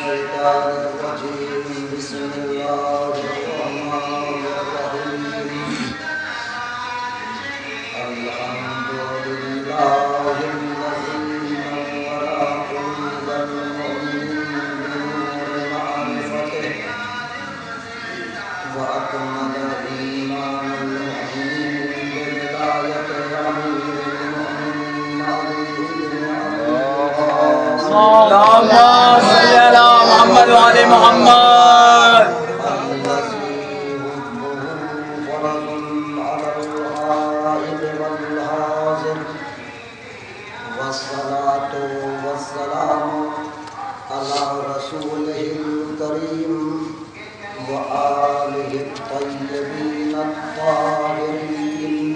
الشيطان الرجيم بسم الله الرحمن الرحيم الحمد لله الذي نور قلوب المؤمنين بنور معرفته وأكمل إيمان المؤمنين بولاية أمير المؤمنين علي بن أبي اللهم صل على محمد وعلى محمد الذي حبه فرض على الغائب والحاضر والصلاة والسلام على رسوله الكريم وآله الطيبين الطاهرين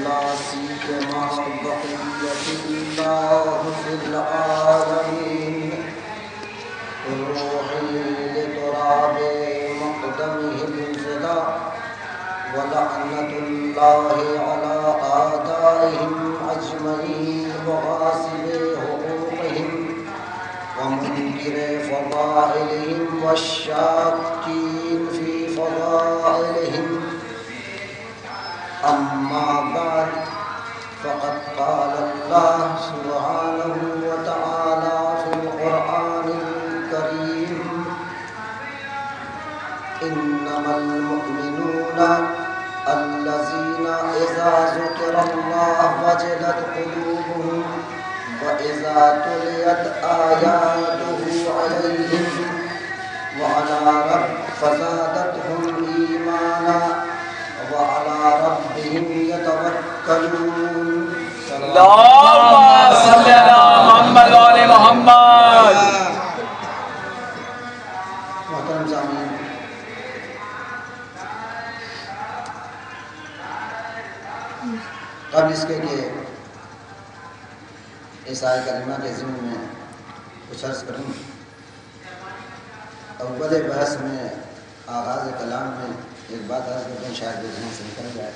لا سيما بقية الله في العالمين روحي لتراب مقدمه الفداء ولعنة الله على أعدائهم أجمعين وغاصبي حقوقهم ومنكر فضائلهم والشاكين في فضائلهم أما بعد فقد قال الله سبحانه وتعالى في القرآن الكريم إنما المؤمنون الذين إذا ذكر الله وجلت قلوبهم وإذا تليت آياته عليهم فزادتهم إيمانا وعلى ربهم يتوكلون. اللهم صل على محمد وعلى محمد. محترم سامعین، قبل اس کے کہ اس آیت کریمہ کے ضمن میں کچھ عرض کروں، اول بحث میں آغاز کلام میں ایک بات عرض کرتے ہیں، شاید وہ ذہن سے نکل جائے.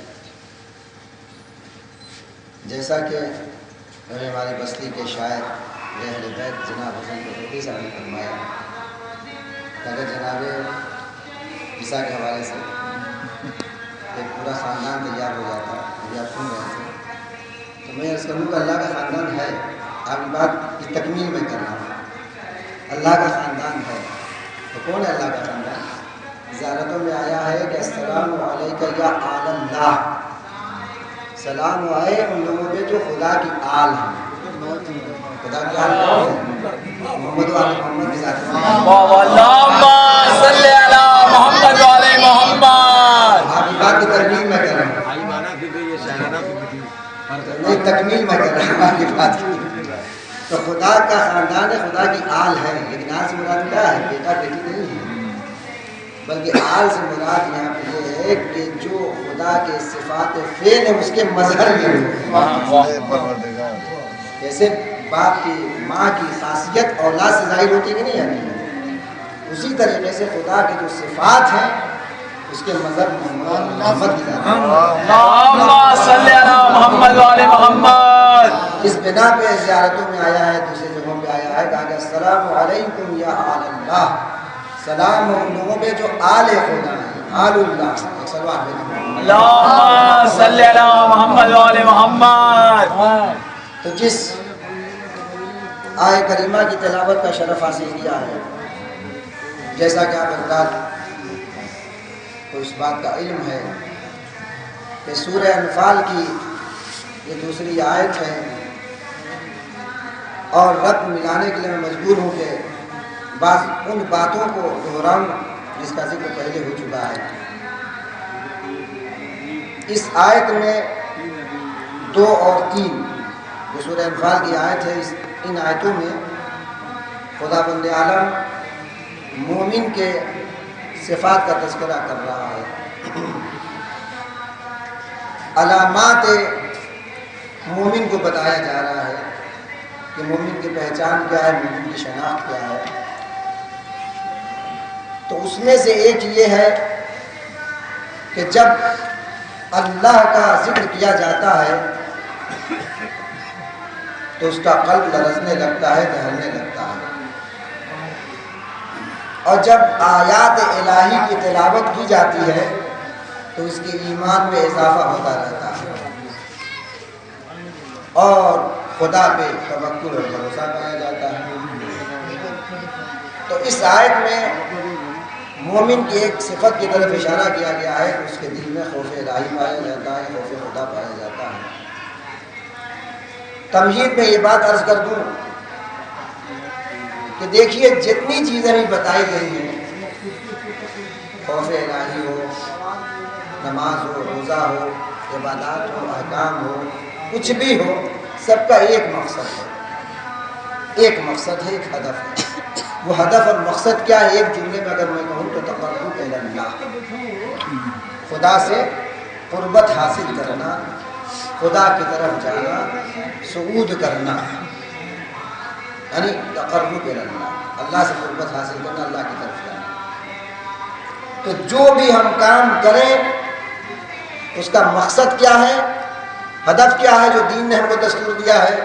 جیسا کہ ہماری بستی کے شاعر اہل بیت جناب حسن قطبی صاحب نے فرمایا کہ اگر جناب عیسیٰ کے حوالے سے ایک پورا خاندان تیار ہو جاتا، ابھی آپ سن رہے تھے، تو میں عرض کروں کہ اللہ کا خاندان ہے. آپ کی بات کی تکمیل میں کر رہا ہوں، اللہ کا خاندان ہے. تو کون ہے اللہ کا خاندان؟ زیارتوں میں آیا ہے کہ السلام علیکہ یا آل اللہ، سلام آئے ان لوگوں پہ جو خدا کی آل ہیں. خدا کی آل کون ہے؟ محمد و آل محمد کی ذات میں. اللهم صل على محمد وعلى محمد. آپ کی بات کی تکمیل میں کر رہا ہوں، نہیں تکمیل میں کر رہا ہوں آپ کی بات کی. تو خدا کا خاندان ہے، خدا کی آل ہے، لیکن آل سے مراد کیا ہے؟ بیٹا بیٹی نہیں ہے، بلکہ آل سے مراد یہاں پہ یہ ہے کہ جو خدا کے صفات فعل ہے اس کے مظہر میں ہو. جیسے باپ کی ماں کی خاصیت اولاد سے ظاہر ہوتی کہ نہیں آتی، اسی طریقے سے خدا کے جو صفات ہیں اس کے مظہر محمد کی ذات ہے. اللهم صل على محمد وعلى محمد. اس بنا پہ زیارتوں میں آیا ہے، دوسرے جگہوں پہ آیا ہے، کہا کہ السلام علیکم یا آل اللہ، سلام ان لوگوں پہ جو آل خدا ہیں، آل اللہ. ایک سلوات بھیجیں. اللهم صل على محمد وعلى محمد. تو جس آیت کریمہ کی تلاوت کا شرف حاصل کیا ہے، جیسا کہ آپ حضرات کو اس بات کا علم ہے کہ سورہ انفال کی یہ دوسری آیت ہے، اور ربط ملانے کے لیے میں مجبور ہوں کہ بعض ان باتوں کو دہراؤں جس کا ذکر پہلے ہو چکا ہے. اس آیت میں 2 اور 3 جو سورہ انفال کی آیت ہے، ان آیتوں میں خدا بند عالم مومن کے صفات کا تذکرہ کر رہا ہے. علامات مومن کو بتایا جا رہا ہے کہ مومن کی پہچان کیا ہے، مومن کی شناخت کیا ہے. تو اس میں سے ایک یہ ہے کہ جب اللہ کا ذکر کیا جاتا ہے تو اس کا قلب لرزنے لگتا ہے، دہلنے لگتا ہے. اور جب آیات الہی کی تلاوت کی جاتی ہے تو اس کے ایمان میں اضافہ ہوتا رہتا ہے اور خدا پہ توکل اور بھروسہ پایا جاتا ہے۔ تو اس آیت میں مومن کی ایک صفت کی طرف اشارہ کیا گیا ہے کہ اس کے دل میں خوف الہی پایا جاتا ہے، خوف خدا پایا جاتا ہے۔ تمہید میں یہ بات عرض کر دوں کہ دیکھیے جتنی چیزیں بھی بتائی گئی ہیں، خوف الہی ہو، نماز ہو، روزہ ہو، عبادات ہو، احکام ہو، کچھ بھی ہو، سب کا ایک مقصد ہے، ایک مقصد ہے، ایک ہدف ہے۔ وہ ہدف اور مقصد کیا ہے؟ ایک جملے میں اگر میں کہوں تو تقرب الی اللہ، خدا سے قربت حاصل کرنا، خدا کی طرف جانا، صعود کرنا، یعنی تقرب الی اللہ، اللہ سے قربت حاصل کرنا، اللہ کی طرف جانا۔ تو جو بھی ہم کام کریں اس کا مقصد کیا ہے، ہدف کیا ہے؟ جو دین نے ہم کو دستور دیا ہے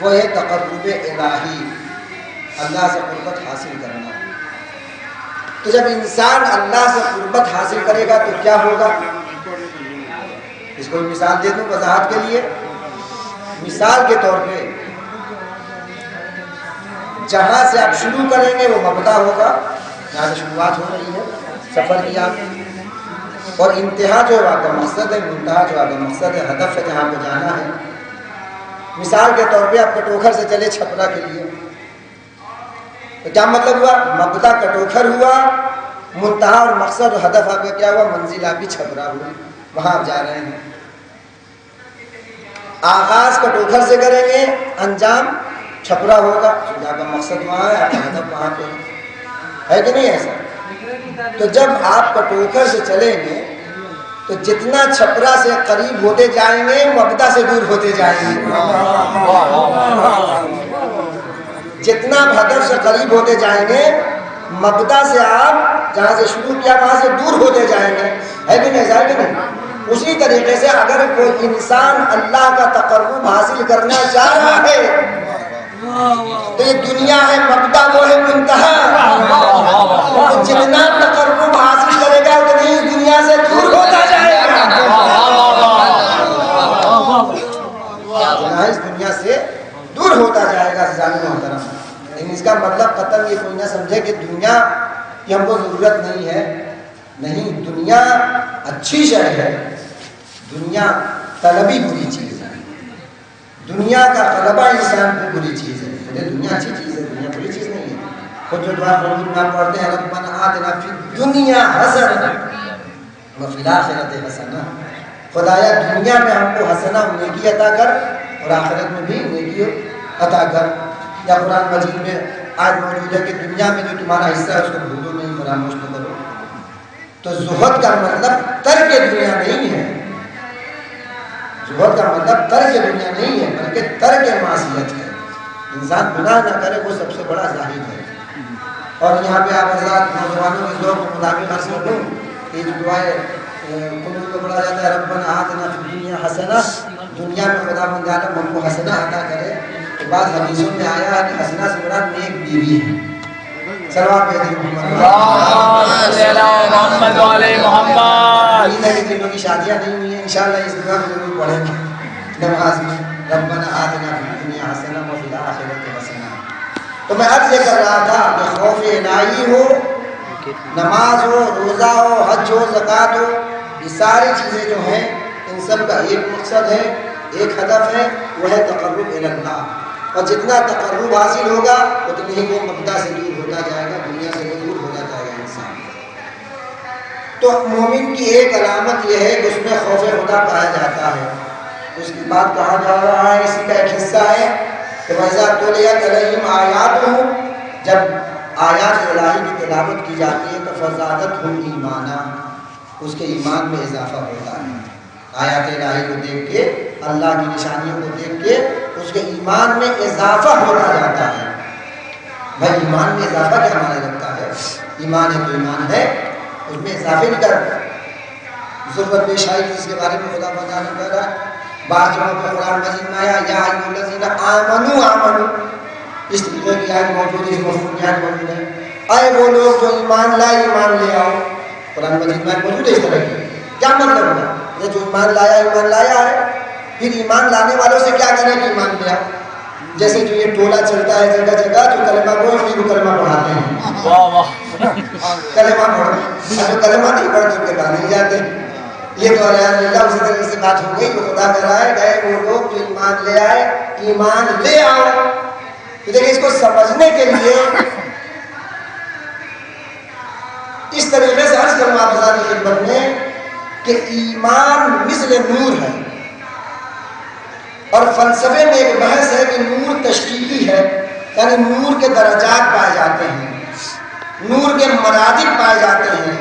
وہ ہے تقرب الہی، اللہ سے قربت حاصل کرنا۔ تو جب انسان اللہ سے قربت حاصل کرے گا تو کیا ہوگا؟ اس کو مثال دے دوں وضاحت کے لیے۔ مثال کے طور پہ جہاں سے آپ شروع کریں گے وہ مبدا ہوگا، جہاں سے شروعات ہو رہی ہے سفر کی آپ، اور انتہا جو آپ کا مقصد ہے، منتہا جو آپ کا مقصد ہے، ہدف ہے جہاں پہ جانا ہے۔ مثال کے طور پہ آپ کٹوکھر سے چلے چھپرا کے لیے، تو کیا مطلب ہوا؟ مبدا کٹوکھر ہوا، منتہا اور مقصد اور ہدف آپ کا کیا ہوا؟ منزل آپ کی چھپرا ہوئی، وہاں آپ جا رہے ہیں۔ آغاز کٹوکھر سے کریں گے، انجام چھپرا ہوگا، آپ کا مقصد وہاں ہے، آپ کا ہدف وہاں پہ ہے کہ نہیں ایسا؟ تو جب آپ کٹوکھر سے چلیں گے تو جتنا چھپرا سے قریب ہوتے جائیں گے مبدا سے دور ہوتے جائیں گے، جتنا ہدف سے قریب ہوتے جائیں گے مبدا سے آپ جہاں سے شروع کیا وہاں سے دور ہوتے جائیں گے، ہے کہ نہیں؟ ایسا ہے کہ نہیں؟ اسی طریقے سے اگر کوئی انسان اللہ کا تقرب حاصل کرنا چاہ رہا ہے تو یہ دنیا ہے مبدا، وہ ہے منتہا۔ تو جتنا تقرب حاصل کرے گا اتنی اس دنیا سے دور ہوتا جائے گا، جتنا اس دنیا سے دور ہوتا جائے گا۔ ظالم محترم، لیکن اس کا مطلب قطعاً یہ کوئی نہ سمجھے کہ دنیا کی ہم کو ضرورت نہیں ہے، نہیں، دنیا اچھی شے ہے، دنیا طلبی بری چیز ہے، دنیا کا طلبہ انسان کو بری چیز ہے۔ دنیا اچھی چیز ہے، دنیا بری چیز نہیں ہے۔ خود جو دعا پڑھتے ہیں ربنا آتنا فی الدنیا حسنہ وفی الآخرۃ حسنہ، خدایا دنیا میں ہم کو حسنہ نیکی عطا کر اور آخرت میں بھی نیکی عطا کر۔ یا قرآن مجید میں آج موجود ہے کہ دنیا میں جو تمہارا حصہ ہے اس کو بھولو نہیں، فراموش نہ کرو۔ تو زہد کا مطلب ترک دنیا نہیں ہے، زہد کا مطلب ترک دنیا نہیں ہے بلکہ ترک معصیت ہے، انسان گناہ نہ کرے وہ سب سے بڑا زاہد ہے۔ اور یہاں پہ آپ حضرات نوجوانوں کے ذوق کے مطابق عرض کر دوں کہ جو دعائیں قنوت میں پڑھا جاتا ہے ربنا آتنا فی الدنیا حسنہ، دنیا میں خدا بند عالم ہم کو حسنہ عطا کرے، تو بعض حدیثوں میں آیا ہے کہ حسنہ سے مراد نیک بیوی ہے۔ صلوات بھیجیں محمد محمد۔ جن لوگوں کی شادیاں نہیں ہوئی ہیں انشاءاللہ اس دعا کو ضرور پڑھیں گے نماز میں، ربنا آتنا فی الدنیا حسنہ وفی الآخرۃ حسنہ۔ تو میں عرض یہ کر رہا تھا کہ خوف الہی ہو، نماز ہو، روزہ ہو، حج ہو، زکوٰۃ ہو، یہ ساری چیزیں جو ہیں ان سب کا ایک مقصد ہے، ایک ہدف ہے، وہ ہے تقرب الی اللہ۔ اور جتنا تقرب حاصل ہوگا اتنی ہی وہ مبدا سے دور ہوتا جائے گا، دنیا سے دور ہوتا جائے گا انسان۔ تو مومن کی ایک علامت یہ ہے کہ اس میں خوف خدا پایا جاتا ہے، اس کی بات کہا جا رہا ہے، اسی کا ایک حصہ ہے کہ وَإِذَا تُلِيَتْ عَلَيْهِمْ آيَاتُهُ، جب آیات الہی کی تلاوت کی جاتی ہے تو فَزَادَتْهُمْ ایمانا، اس کے ایمان میں اضافہ ہوتا ہے۔ آیات الہی کو دیکھ کے، اللہ کی نشانیوں کو دیکھ کے اس کے ایمان میں اضافہ ہوتا جاتا ہے۔ بھائی ایمان میں اضافہ کیا معنی رکھتا ہے؟ ایمان ہے تو ایمان ہے، اس میں اضافے نہیں کر ضرورت پیش آئی جس کے بارے میں خدا بندہ نے کہہ رہا ہے۔ بعض جگہوں پر قرآن مجید میں آیا یا ایھا الذین آمنوا آمنوا، اس طریقے کی آیت موجود ہے، اس مفہوم کی آیت موجود ہے۔ آئے وہ لوگ جو ایمان لائے ایمان لے آؤ. قرآن مجید میں موجود ہے اس طرح کی. کیا مطلب ہوا؟ یہ جو ایمان لایا ہے، پھر ایمان لانے والوں سے کیا کریں کہ ایمان لے آؤ. جیسے جو یہ ٹولہ چلتا ہے جگہ جگہ جو کلمہ کو کلمہ پڑھاتے ہیں. واہ واہ. کلمہ پڑھو، جو کلمہ نہیں پڑھتے ان کے بعد نہیں جاتے. یہ تو اللہ اسی طرح سے بات ہو گئی. تو خدا کہہ رہا ہے کہ وہ لوگ جو ایمان لے آئے ایمان لے آؤ. لیکن اس کو سمجھنے کے لیے اس طریقے سے عرض کروں آپ حضرات کی خدمت میں کہ ایمان مثل نور ہے. اور فلسفے میں ایک بحث ہے کہ نور تشکیلی ہے، یعنی نور کے درجات پائے جاتے ہیں، نور کے مراتب پائے جاتے ہیں،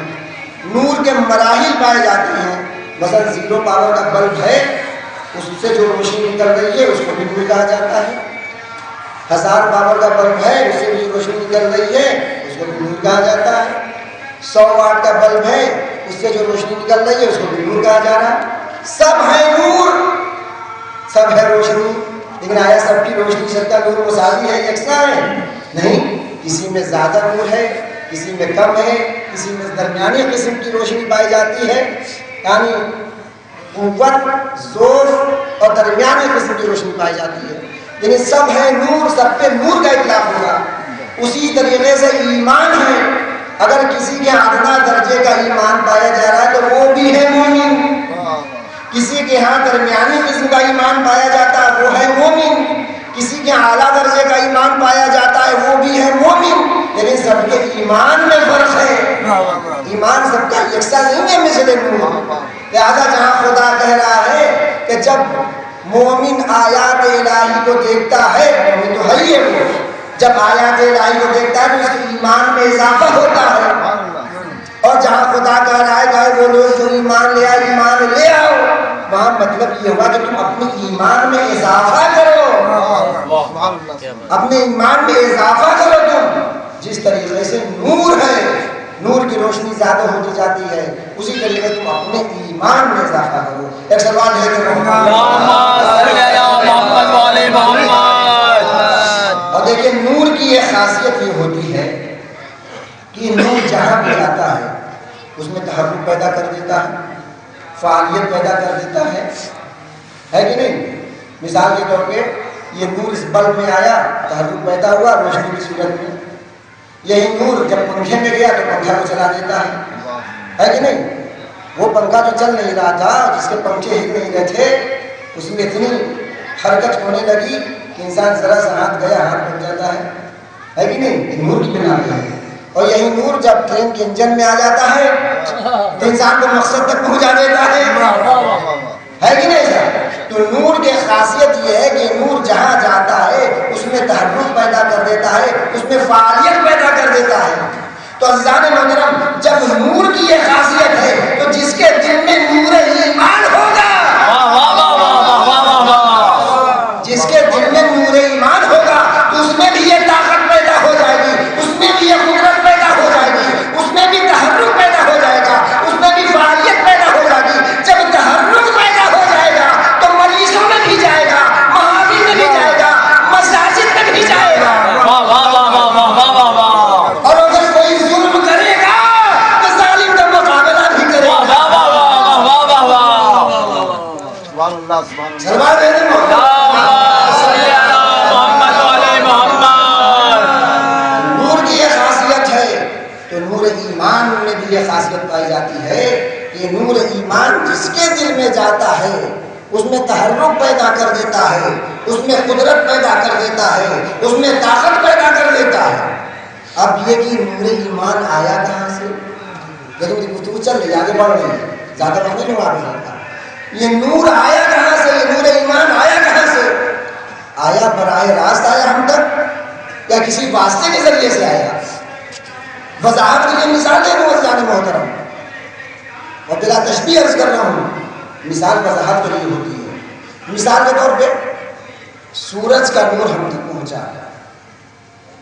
نور کے مراحل پائے جاتے ہیں. مثلا 0 پاور کا بلب ہے، اس سے جو روشنی نکل رہی ہے اس کو بھی نور کہا جاتا ہے. 1000 پاور کا بلب ہے، اس سے بھی جو روشنی نکل رہی ہے اس کو بھی نور کہا جاتا ہے. 100 واٹ کا بلب ہے، اس سے جو روشنی نکل رہی ہے اس کو بھی نور کہا جا رہا ہے. سب ہے نور، سب ہے روشنی. لیکن آیا سب کی روشنی سب کا نور مساوی ہے، یکساں ہے؟ نہیں. کسی میں زیادہ نور ہے، کسی میں کم ہے، کسی میں درمیانی قسم کی روشنی پائی جاتی ہے، یعنی قوت، زور اور درمیانی قسم کی روشنی پائی جاتی ہے. لیکن سب ہے نور، سب پہ نور کا اطلاق ہوگا. اسی طریقے سے ایمان ہے. اگر کسی کے ادنا درجے کا ایمان پایا جا رہا ہے تو وہ بھی ہے مومن. کسی کے ہاں درمیانی قسم کا ایمان پایا جاتا ہے وہ ہے مومن. کسی کے اعلیٰ درجے کا ایمان پایا جاتا ہے وہ بھی ہے مومن. لیکن سب کے ایمان میں فرق ہے. ایمان سب کا یکساں نہیں ہے مثل نور. لہذا جہاں خدا کہہ رہا ہے کہ جب مومن آیات الہی کو دیکھتا ہے، مومن تو ہے ہی ہے وہ، جب آیات الہی کو دیکھتا ہے تو اس کے ایمان میں اضافہ ہوتا ہے. اور جہاں خدا کہہ رہا ہے کہ وہ لوگ جو ایمان لے آئے ایمان لے آؤ، وہاں مطلب یہ ہوا کہ تم اپنے ایمان میں اضافہ کرو. اپنے ایمان میں اضافہ کرو. تم جس طریقے سے نور ہے، نور کی روشنی زیادہ ہوتی جاتی ہے، اسی طریقے تم اپنے ایمان میں اضافہ کرو. ایک سوال ہے کہ اور دیکھیں نور کی یہ خاصیت یہ ہوتی ہے کہ نور جہاں بھی جاتا ہے اس میں تحرک پیدا کر دیتا ہے، فعالیت پیدا کر دیتا ہے کہ نہیں؟ مثال کے طور پہ یہ نور اس بلب میں آیا، تحرک پیدا ہوا روشنی کی صورت میں. یہی نور جب پنکھے میں گیا تو پنکھا کو چلا دیتا ہے کہ نہیں؟ وہ پنکھا جو چل نہیں رہا تھا، جس کے پنکھے ہل نہیں رہے تھے، اس میں اتنی حرکت ہونے لگی کہ انسان ذرا سا ہاتھ گیا ہاتھ بن جاتا ہے کہ نہیں؟ نور کی بنا پہ ہے. اور یہی نور جب ٹرین کے انجن میں آ جاتا ہے تو انسان کو مقصد تک پہنچا دیتا ہے کہ نہیں سر؟ تو نور کی خاصیت یہ ہے کہ نور جہاں جاتا ہے اس میں تحرک پیدا کر دیتا ہے، اس میں فعالیت پیدا کر دیتا ہے. تو عزیزان محترم، جب نور کی یہ خاصیت ہے تو جس کے دل میں نور ایمان ہوگا، جس کے دل میں نور ایمان ہوگا تو اس میں بھی یہ طاقت پیدا ہو جائے گی، اس میں بھی یہ قدرت پیدا ہو جائے گی، اس میں بھی تحرک پیدا ہو جائے گا، اس میں بھی فعالیت پیدا ہو جائے گی. جب تحرک پیدا ہو جائے گا تو مریضوں میں بھی جائے گا، محاذ میں بھی جائے گا، مساجد میں بھی جائے گا. اور اگر کوئی ظلم کرے گا تو ظالم کا مقابلہ بھی کرے گا. سلوات دے دیں ایمان میں بھی یہ خاصیت پائی جاتی ہے کہ نور ایمان جس کے دل میں جاتا ہے اس میں تحرک پیدا کر دیتا ہے، اس میں قدرت پیدا کر دیتا ہے، اس میں طاقت پیدا کر دیتا ہے. اب یہ کہ نور ایمان آیا کہاں سے؟ لیکن مجھے گفتگو چل رہی آگے بڑھ رہی ہے، زیادہ وقت نہیں ہوا جاتا. یہ نور آیا کہاں سے؟ یہ نور ایمان آیا کہاں سے؟ آیا براہ راست آیا ہم تک یا کسی واسطے کے ذریعے سے آیا؟ وضاحت کے لیے مثال دے دوں عزیزان محترم، اور بلا تشبیہ عرض کر رہا ہوں. مثال وضاحت کے لیے ہوتی ہے. مثال کے طور پہ سورج کا نور ہم تک پہنچا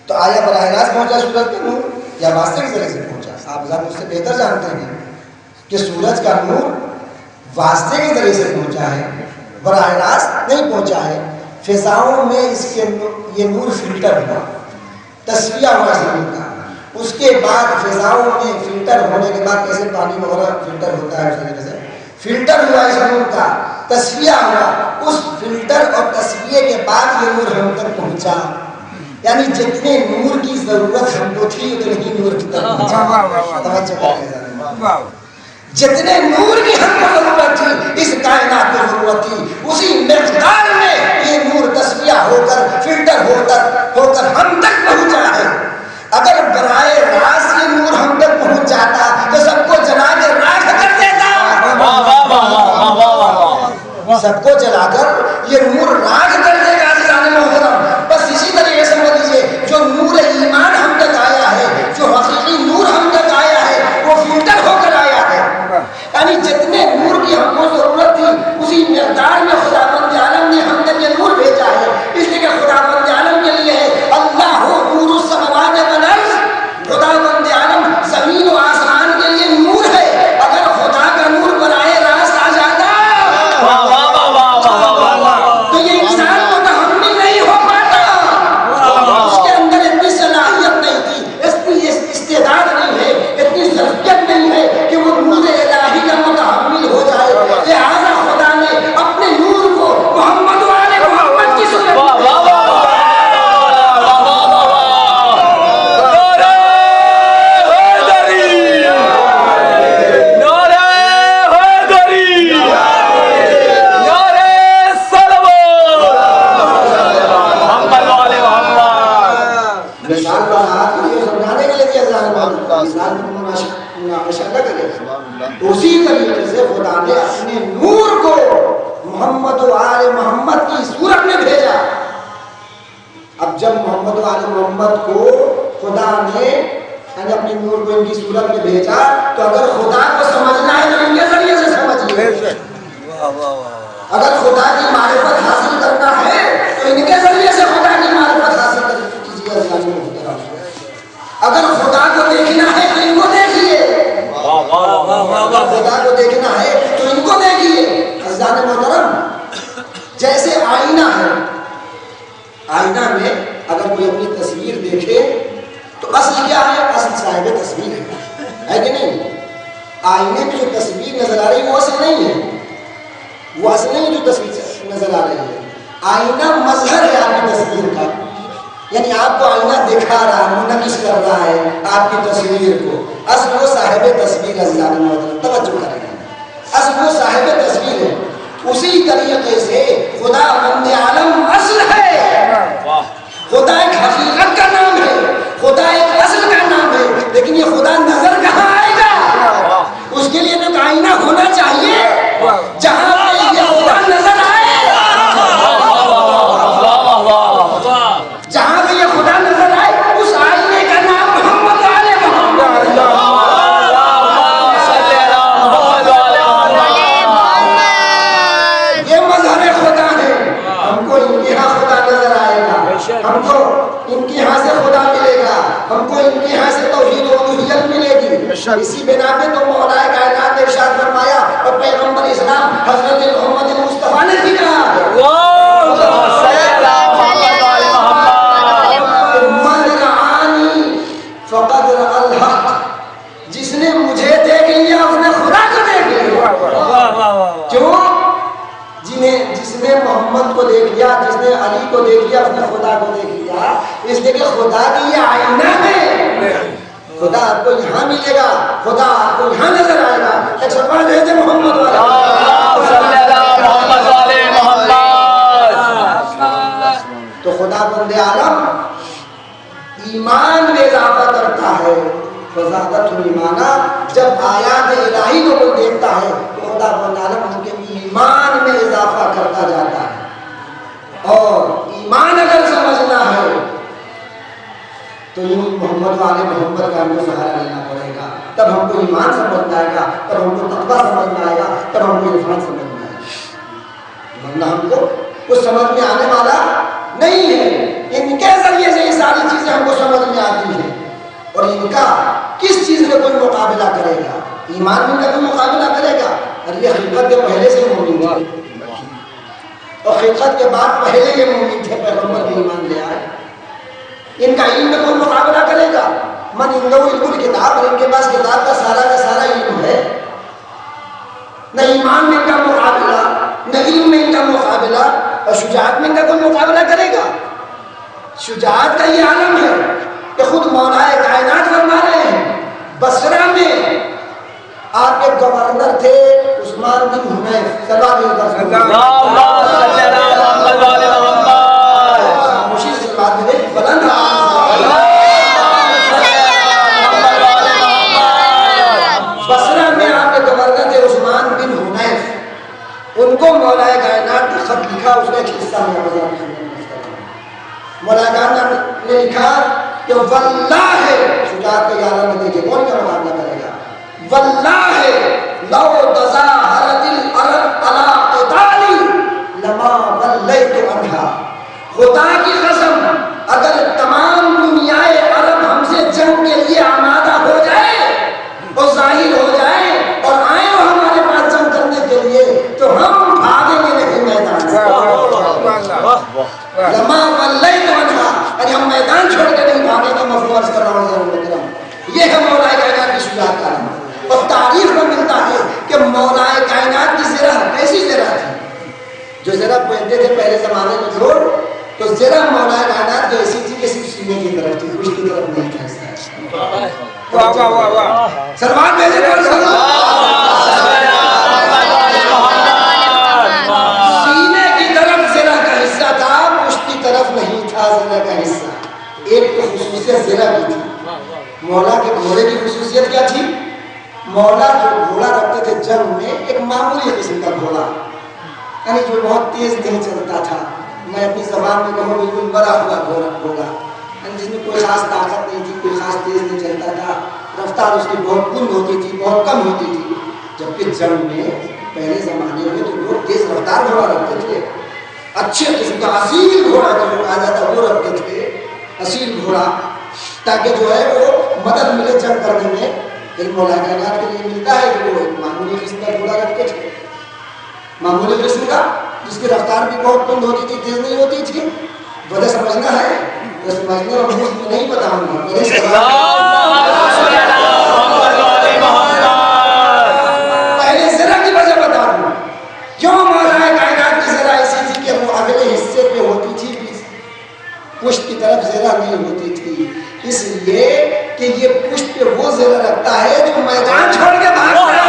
تو آیا براہ راست پہنچا سورج کا نور یا واسطے کے ذریعے سے پہنچا؟ آپ ذرا مجھ سے بہتر جانتے ہیں کہ سورج کا نور واسطے کے ذریعے سے پہنچا ہے، براہ راست نہیں پہنچا ہے. فضاؤں میں اس کے یہ نور فلٹر ہوا، تصفیہ ہوا اس نور کا. اس کے بعد فضاؤں میں فلٹر ہونے کے بعد کیسے پانی وغیرہ فلٹر ہوتا ہے اس طریقے سے فلٹر ہوا اس نور کا، تصفیہ ہوا، اس فلٹر اور تصفیے کے بعد یہ نور ہم تک پہنچا. یعنی جتنے نور کی ضرورت ہم کو تھی اتنے ہی نور کی جتنے نور کی ہم کو ضرورت تھی، اس کائنات کی ضرورت تھی، اسی مقدار میں یہ نور تصفیہ ہو کر فلٹر ہو کر ہم تک پہنچا ہے. اگر براہ راست یہ نور ہم تک پہنچ جاتا تو سب کو جلا کے راکھ کر دیتا. سب کو جلا کر یہ نور راکھ کر دے گا. بس اسی طریقے سے سمجھ لیجیے جو نور ایمان ہم تک آیا ہے، جو حقیقی نور ہم تک آیا ہے، وہ فلٹر ہو کر آیا ہے. یعنی جتنے نور کی ہم کو ضرورت تھی اسی مقدار میں خداوند عالم نے ہم تک یہ نور بھیجا ہے. اس لیے کہ خداوند عالم کے لیے ہے اللہ نور السماوات والارض. خداوند عالم زمین و آسمان کے لیے نور ہے. اگر خدا کا نور براہ راست آ جاتا تو یہ انسان متحمل نہیں ہو پاتا. اس کے اندر اتنی صلاحیت نہیں تھی، اتنی استعداد نہیں ہے، اتنی ظرفیت نہیں ہے کہ وہ نور الہی کا متحمل ہو جائے. لہذا خدا نے اپنے نور کو محمد و آل محمد کی صورت اسی طریقے سے خدا نے اپنے نور کو محمد و آل محمد کی صورت میں بھیجا. اب جب محمد و آل محمد کو خدا نے اپنے نور کو ان کی صورت میں بھیجا تو اگر خدا کو سمجھنا ہے تو ان کے ذریعے سے سمجھیے. اگر خدا کی معرفت حاصل کرنا ہے تو ان کے ذریعے سے خدا کی معرفت حاصل کیجیے. اگر خدا کو دیکھنا ہے تو ان کو دیکھیے. خدا کو دیکھنا ہے تو ان کو دیکھیے. عزیزان محترم، جیسے آئینہ ہے، آئینہ میں اگر کوئی اپنی تصویر دیکھے تو اصل کیا ہے؟ اصل صاحب تصویر ہے کہ نہیں؟ آئینے میں جو تصویر نظر آ رہی ہے وہ اصل نہیں ہے. وہ اصل نہیں جو تصویر نظر آ رہی ہے. آئینہ مظہر ہے آپ کی تصویر کا. یعنی آپ کو آئینہ دکھا رہا ہے، منعکس کر رہا ہے آپ کی تصویر کو. اصل وہ صاحب تصویر عزیزان محترم توجہ کریں. اصل وہ صاحب تصویر ہے. اسی طریقے سے خدا بند عالم اصل ہے. خدا ایک حقیقت کا نام ہے، خدا ایک اصل کا نام ہے. لیکن یہ خدا نظر کہاں آئے گا؟ اس کے لیے تو آئینہ ہونا چاہیے جہاں پہ یہ خدا نظر آئے. جہاں پہ یہ خدا نظر آئے اس آئینے کا نام محمد آل محمد. یہ مظہر خدا ہے. ہم کو ان کے یہاں خدا نظر آئے گا، ہم کو ان کے یہاں سے خدا ملے گا، ہم کو ان کے یہاں سے توحید و الوہیت ملے گی. اسی بنا پہ تو مولا کائنات نے ارشاد فرمایا اور پیغمبر اسلام حضرت محمد مصطفیٰ نے بھی کہا فقد الحق. جس نے مجھے دیکھ لیا اس نے خدا کو دیکھ لیا. کیوں؟ جس نے محمد کو دیکھ لیا، جس نے علی کو دیکھ لیا اس نے خدا کو دیکھ لیا. اس لیے کہ خدا کی یہ آئینہ ہے. خدا آپ کو یہاں ملے گا، خدا آپ کو یہاں نظر آئے گا. ایک سوال دے دے محمد والا. تو خدا بند عالم ایمان میں اضافہ کرتا ہے. فزادت ایمانا. جب آیات الہی کو کوئی دیکھتا ہے تو خدا بند عالم ان کے ایمان میں اضافہ کرتا جاتا ہے. اور ایمان اگر سمجھنا ہے تو محمد والے محمد کا ہم کو سہارا لینا پڑے گا. تب ہم کو ایمان سمجھ میں آئے گا، تب ہم کو تقویٰ سمجھ میں آئے گا، تب ہم کو عرفان سمجھ میں آئے گا. ورنہ ہم کو کچھ سمجھ میں آنے والا نہیں ہے. ان کے ذریعے سے یہ ساری چیزیں ہم کو سمجھ میں آتی ہیں. اور ان کا کس چیز میں کوئی مقابلہ کرے گا؟ ایمان میں کا کوئی مقابلہ کرے گا؟ اور یہ خلقت کے پہلے سے مومن تھے اور خلقت کے بعد پہلے یہ مومن تھے، پیغمبر کے ایمان لے آئے. ان کا علم میں کوئی مقابلہ کرے گا؟ من عند نہ ایمان میں ان کا مقابلہ، نہ علم میں ان کا مقابلہ، اور شجاعت میں ان کا کوئی مقابلہ کرے گا؟ شجاعت کا یہ عالم ہے کہ خود مولا کائنات فرما رہے ہیں، بصرہ میں آپ کے گورنر تھے عثمان بن حنیف، خاموشی سے بات کرے، بلند بصرہ میں آپ کے گورنر تھے عثمان بن حنیف، ان کو مولا کائنات نے خط لکھا، اس کا ایک حصہ مولا کائنات نے لکھا کہ واللہ، شجاعت کا یارہ میں دیکھیں کون کا مقابلہ کرے گا، واللہ لو تظاہرت الارض علی قتالی لما ولیت عنہا، خدا کی قسم اگر تمام دنیائے عرب ہم سے جنگ کے لیے آمادہ ہو جائے اور ظاہر ہو جائے اور آئے ہو ہمارے پاس جنگ کرنے کے لیے تو ہم بھاگیں گے نہیں میدان سے، لما ولیت عنہا، یعنی ہم میدان چھوڑ کے نہیں بھاگیں گے، مفروض کر رہا ہوں۔ یہ ہے مولا کائنات کی شجاعت کا نام، اور تاریخ میں ملتا ہے کہ مولا کائنات کی زرہ کیسی زرہ تھی، جو زرہ پہنتے تھے پہلے زمانے میں لوگ، تو زرہ مولا کائنات کی ایسی تھی کہ صرف سینے کی طرف تھی، کچھ کی طرف نہیں تھا۔ سلمان بھیجے سینے کی طرف زرہ کا حصہ تھا، پشت کی طرف نہیں تھا زرہ کا حصہ۔ ایک تو خصوصیت زرہ کی تھی، مولا کے گھوڑے کی خصوصیت کیا تھی؟ مولا جو گھوڑا رکھتے تھے جنگ میں، ایک معمولی قسم کا گھوڑا، یعنی جو بہت تیز نہیں چلتا تھا، میں اپنی زبان میں کہوں بالکل بڑا ہوا گھوڑا، یعنی جس میں کوئی خاص طاقت نہیں تھی، کوئی خاص تیز نہیں چلتا تھا، رفتار اس کی بہت کم ہوتی تھی، بہت کم ہوتی تھی۔ جبکہ جنگ میں پہلے زمانے میں تو لوگ تیز رفتار گھوڑا رکھتے تھے، اچھے قسم کا اصیل گھوڑا جو کہا جاتا وہ رکھتے تھے، اصیل گھوڑا، تاکہ جو ہے وہ مدد ملے جنگ کرنے میں۔ ایک مولا کائنات کے لیے ملتا ہے کہ وہ ایک معمولی قسم کا گھوڑا رکھتے تھے، معمولی قسم کا، جس کی رفتار بھی بہت کم ہوتی تھی، تیز نہیں ہوتی تھی۔ وجہ سمجھنا ہے، تو سمجھنے اور مجھ میں نہیں بتاؤں گا، پہلے ذرا کی وجہ بتا دوں کیوں مولا کائنات کی ذرا ایسی تھی کہ وہ اگلے حصے پہ ہوتی تھی، پشت کی طرف زرہ نہیں ہوتی تھی، اس لیے کہ یہ پشت پہ وہ زرہ رکھتا ہے جو میدان چھوڑ کے بھاگتا ہے۔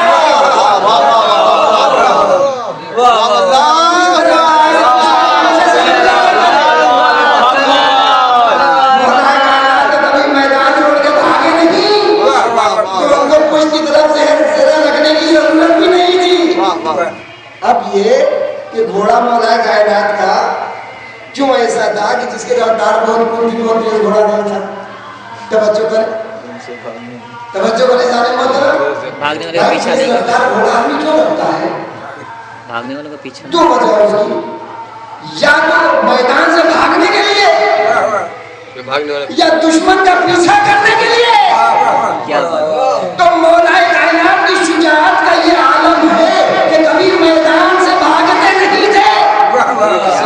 کبھی میدان چھوڑ کے بھاگے نہیں، تو ان کو پشت کی طرف زرہ رکھنے کی ضرورت بھی نہیں تھی۔ اب یہ کہ گھوڑا مولا کائنات کا کیوں ایسا تھا کہ جس کے رفتار بہت کم تھی، بہت تیز گھوڑا نہیں تھا؟ توجہ کریں، توجہ کریں سارے محترم، بھاگنے والے پیچھے نہیں، رفتار گھوڑا آدمی کیوں رکھتا ہے؟ بھاگنے والوں کا پیچھے دو وجہ ہے اس کی، یا تو میدان سے بھاگنے کے لیے، یا دشمن کا پیچھا کرنے کے لیے۔ تو مولا کائنات کی شجاعت کا یہ عالم ہے کہ کبھی میدان سے بھاگتے نہیں تھے،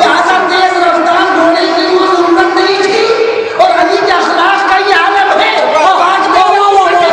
لہذا تیز رفتار گھوڑے کی وہ ضرورت نہیں تھی، اور علی کے اخلاق کا یہ عالم ہے وہ بھاگتے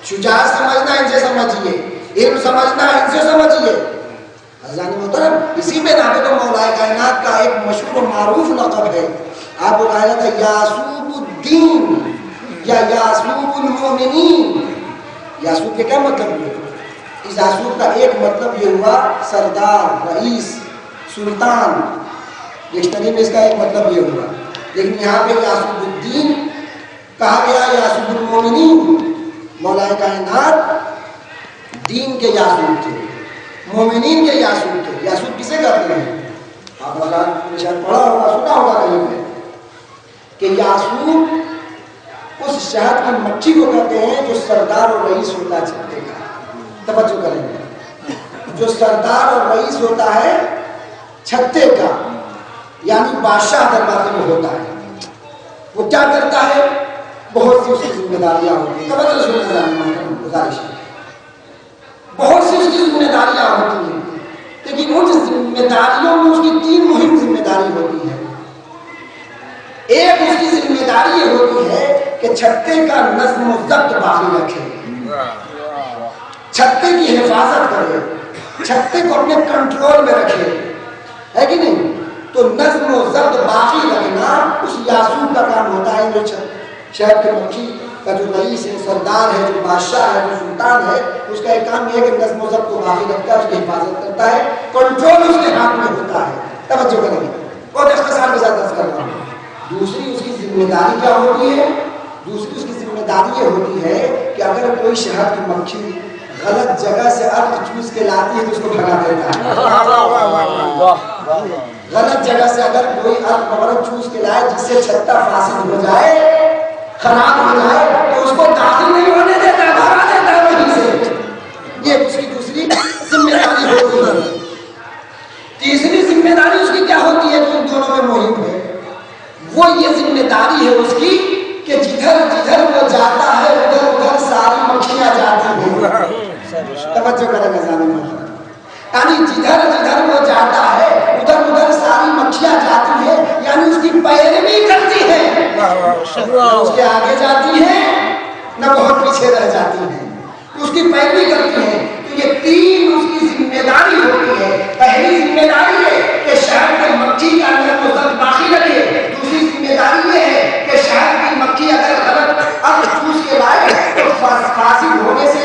شجاعت سمجھنا ان سے سمجھیے، علم سمجھنا ان سے سمجھیے۔ حضرات محترم، اسی پہ نام تو مولا کائنات کا ایک مشہور و معروف لقب ہے، آپ کو کہا جاتا ہے یاسوب الدین یا یاسوب المومنین۔ یاسوب کے کیا مطلب ہوئے؟ اس یاسوب کا ایک مطلب یہ ہوا سردار، رئیس، سلطان، ڈکشنری میں اس کا ایک مطلب یہ ہوا، لیکن یہاں پہ یاسوب الدین کہا گیا، یاسوب المومنین۔ مولا کائنات دین کے یاسوب تھے، مومنین کے یاسوب تھے. یاسوب کسے کہتے ہیں؟ آپ شاید پڑھا ہوگا, سنا ہوگا کہیں پہ کہ یاسوب اس شہد کی مکھی کو کہتے ہیں جو سردار اور رئیس ہوتا ہے چھتے کا. توجہ کریں گے, جو سردار اور رئیس ہوتا ہے چھتے کا, یعنی بادشاہ دربار میں ہوتا ہے, وہ کیا کرتا ہے؟ بہت سی اس کی ذمہ داریاں ہوتی ہیں. توجہ سنیں گزارش ہے, بہت سی اس کی ذمہ داریاں ہوتی ہیں, لیکن ان ذمہ داریوں میں اس کی 3 مہم ذمہ داری ہوتی ہے. ایک اس کی ذمہ داری یہ ہوتی ہے کہ چھتے کا نظم و ضبط باقی رکھے, چھتے کی حفاظت کرے, چھتے کو اپنے کنٹرول میں رکھے, ہے کہ نہیں؟ تو نظم و ضبط باقی رکھنا اس یاسوب کا کام ہوتا ہے. جو شہر کے مکھی کا جو رئیس ہے, سردار ہے, جو بادشاہ ہے, جو سلطان ہے, اس کا ایک کام یہ ہے کہ نظم و ضبط کو باقی رکھتا ہے, اس کی حفاظت کرتا ہے, کنٹرول اس کے ہاتھ میں ہوتا ہے. توجہ کریں گے, بہت اختصار کے ساتھ درس کر رہا ہوں. دوسری اس کی ذمہ داری کیا ہوتی ہے؟ دوسری اس کی ذمہ داری یہ ہوتی ہے کہ اگر کوئی شہد کی مکھی غلط جگہ سے عرق چوس کے لاتی ہے تو اس کو بھگا دیتا ہے. غلط جگہ سے اگر کوئی عرق چوس کے لائے جس سے چھتا فاسد ہو جائے, خراب ہو جائے, تو اس کو داخل نہیں ہونے دیتا, بھگا دیتا ہے وہیں سے. یہ اس کی دوسری ذمہ داری ہوتی ہے. تیسری ذمہ داری اس کی کیا ہوتی ہے جو ان دونوں میں مہم ہے؟ وہ یہ ذمہ داری ہے اس کی کہ جدھر جدھر وہ جاتا ہے ادھر ادھر ساری مکھیاں جاتی ہیں. توجہ کریں نظام محترم, یعنی جدھر جدھر وہ جاتا ہے ادھر ادھر ساری مکھیاں جاتی ہیں, یعنی اس کی پیروی کرتی ہیں, نہ اس کے آگے جاتی ہیں نہ بہت پیچھے رہ جاتی ہیں, اس کی پیروی کرتی ہیں. تو یہ 3 اس کی ذمہ داری ہوتی ہے. پہلی ذمہ داری ہے کہ شہر کے مکھی کا اندر مستقبل باقی رکھے. دوسری ذمہ داری یہ ہے کہ شہر کی مکھی اگر غلط عرق چوس کے لائے تو فاسد ہونے سے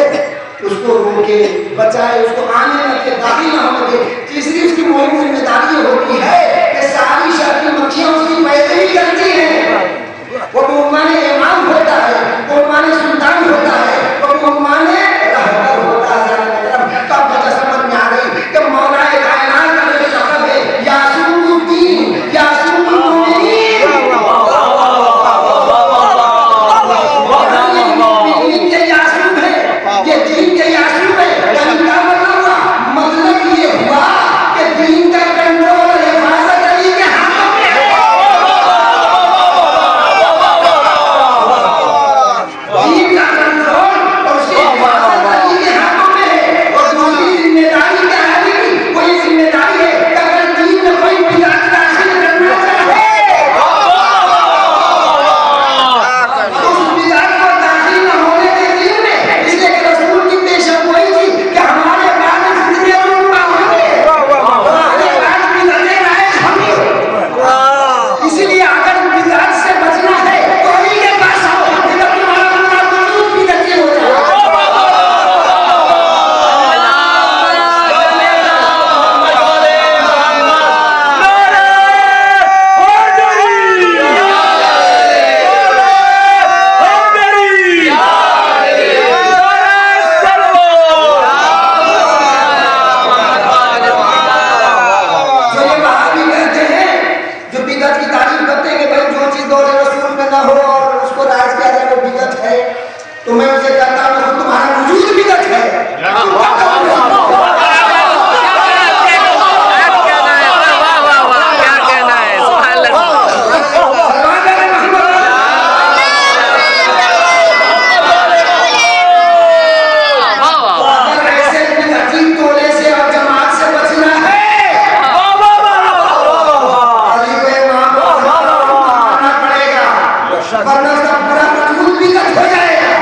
اس کو روکے, بچائے, اس کو آنے نہ دے, داخل نہ ہونے دے. تیسری اس کی مہم ذمہ داری یہ ہوتی ہے کہ ساری شہر کی مکھیاں اس کی پیروی کرتی ہیں. وہ بہمان امام ہوتا ہے, بہمان سلطان ہوتا ہے, وہ بہمان رہبر ہوتا ہے. تب وجہ سمجھ میں آ گئی کہ مولا کائنات کا جو لقب ہے یاسوب الدین, یاسوب المؤمنین, یہ یاسوب ہے, یہ دین کے یاسوب ہے. یعنی کیا مطلب ہوا؟ مطلب یہ ہوا کہ دین کا کنٹرول اور حفاظت علی کے ہاتھوں میں ہے. دین کا کنٹرول اور اس کی حفاظت علی کے ہاتھوں میں ہے. اور دوسری ذمہ داری کیا ہے؟ وہی ذمہ داری ہے کہ اگر دین میں کوئی بدعت داخل کرنا چاہے تو اس بدعت کو داخل نہ ہونے دے دین میں. اس لیے کہ رسول کی پیشن وہی تھی کہ ہمارے بعد فتنے برپا ہوں گے, ہمارے بعد بدعتیں رائج ہوں گی. اسی لیے اگر بدعت سے بچنا ہے تو علی کے پاس آؤ, اگر تمہارا پورا وجود بدعتی ہو جائے. جو یہ وہابی کہتے ہیں, جو بدعت کی تعریف کرتے ہیں کہ بھائی جو چیز دور رسول میں نہ ہو اور اس کو رائج کیا جائے وہ بدعت ہے, تو میں اسے کہتا ہوں کہ تمہارا وجود بدعت ہے. اگر ایسے بدعتی ٹولے سے اور جماعت سے بچنا ہے علی کو امام کو ماننا پڑے گا, ورنہ اس کا پورا وجود بدعت ہو جائے گا.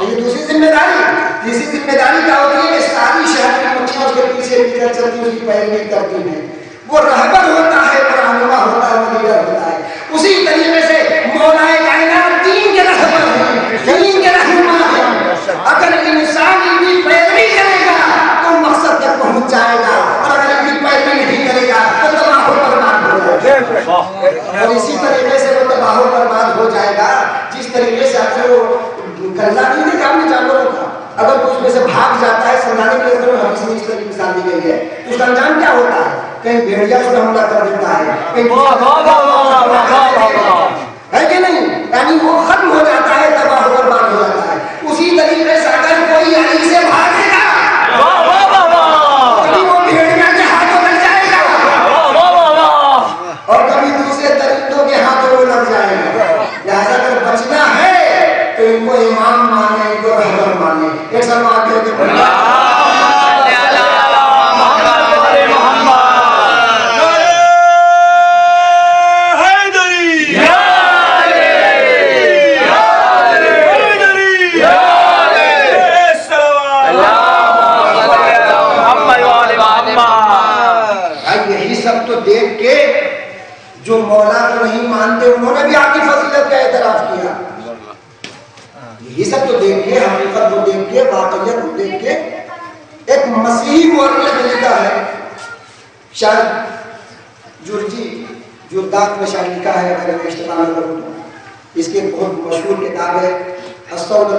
یہ دوسری ذمہ داری. تیسری ذمہ داری کیا ہوتی ہے کہ ساری شہر کی مکھیاں اس کے پیچھے پیچھے چلتی اس کی پیروی کرتی ہیں. وہ رہبر ہوتا ہے, وہ رہنما ہوتا ہے, وہ لیڈر ہوتا ہے. اسی طریقے سے مولا کائنات دین کے رہبر ہیں, دین کے رہنما ہیں. اگر انسان ان کی پیروی کرے گا تو مقصد تک پہنچ جائے گا, اور اگر ان کی پیروی نہیں کرے گا تو تباہ و برباد ہو جائے گا. اور اسی طریقے سے وہ تباہ و برباد ہو جائے گا جس طریقے سے اگر وہ گلہ نہیں دیکھا ہم نے جانوروں کا, اگر کوئی اس میں سے بھاگ جاتا ہے سمجھانے کے لیے اگر حدیث میں اس طرح کی مثال دی گئی ہے تو اس کا انجام کیا ہوتا ہے؟ کہیں بھیڑیا اس پر حملہ کر دیتا ہے، کہیں ہے کہ نہیں؟ یعنی وہ ختم ہو جاتا ہے، تباہ و برباد ہو جاتا ہے۔ اسی طریقے سے اگر کوئی علی سے بھاگے گا کبھی وہ بھیڑیا کے ہاتھوں لگ جائے گا اور کبھی دوسرے درندوں کے ہاتھوں میں لگ جائے گا۔ لہذا اگر بچنا ہے تو ان کو امام مانے، ان کو رہبر مانے۔ ایک سلام آگے دیکھ کے جو مولا کو نہیں مانتے انہوں نے بھی آپ کی فضیلت کا اعتراف کیا۔ یہی سب تو دیکھ کے، حقیقت کو دیکھ کے، واقعیت کو دیکھ کے ایک مسیحی مورخ نے لکھا ہے، شاید جرجی جردات میں شاید لکھا ہے، اگر میں اشتباہ نہ کروں تو اس کی بہت مشہور کتاب ہے الصولۃ